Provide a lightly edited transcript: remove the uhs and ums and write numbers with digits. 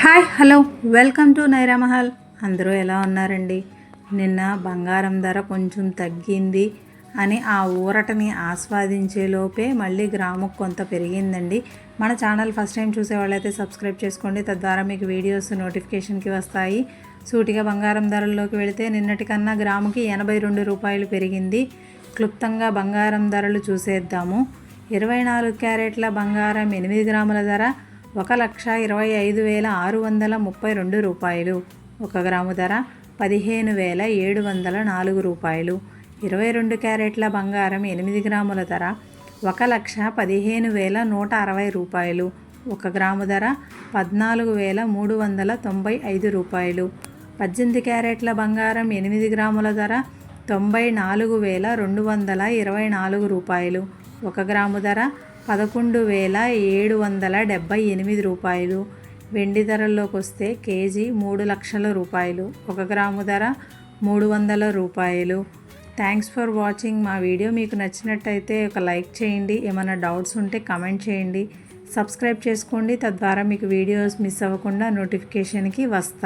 Hi hello welcome to Naira Mahal. అందరూ ఎలా ఉన్నారండి? నిన్న బంగారం ధర కొంచెం తగ్గింది అని ఆ ఊరటని ఆస్వాదించేలోపే మళ్ళీ గ్రాముకు కొంత పెరిగిందండి. మన ఛానల్ ఫస్ట్ టైం చూసే వాళ్ళైతే సబ్స్క్రైబ్ చేసుకోండి, తద్వారా మీకు వీడియోస్ నోటిఫికేషన్కి వస్తాయి. సూటిగా బంగారం ధరల్లోకి వెళితే నిన్నటి కన్నా గ్రాముకి 82 రూపాయలు పెరిగింది. క్లుప్తంగా బంగారం ధరలు చూసేద్దాము. 24 క్యారెట్ల బంగారం 8 గ్రాముల ధర 1,25,632 రూపాయలు. 1 గ్రాము ధర 15,704 రూపాయలు. 22 క్యారెట్ల బంగారం 8 గ్రాముల ధర 1,15,160 రూపాయలు. 1 గ్రాము ధర 14,395 రూపాయలు. 18 క్యారెట్ల బంగారం 8 గ్రాముల ధర 94,224 రూపాయలు. 1 గ్రాము ధర 11,778 రూపాయలు. వెండి ధరల్లోకి వస్తే కేజీ 3 లక్షల రూపాయలు. 1 గ్రాము ధర 300 రూపాయలు. Thanks for watching. మా వీడియో మీకు నచ్చినట్టయితే ఒక లైక్ చేయండి. ఏమైనా డౌట్స్ ఉంటే కమెంట్ చేయండి. సబ్స్క్రైబ్ చేసుకోండి, తద్వారా మీకు వీడియోస్ మిస్ అవ్వకుండా నోటిఫికేషన్కి వస్తాయి.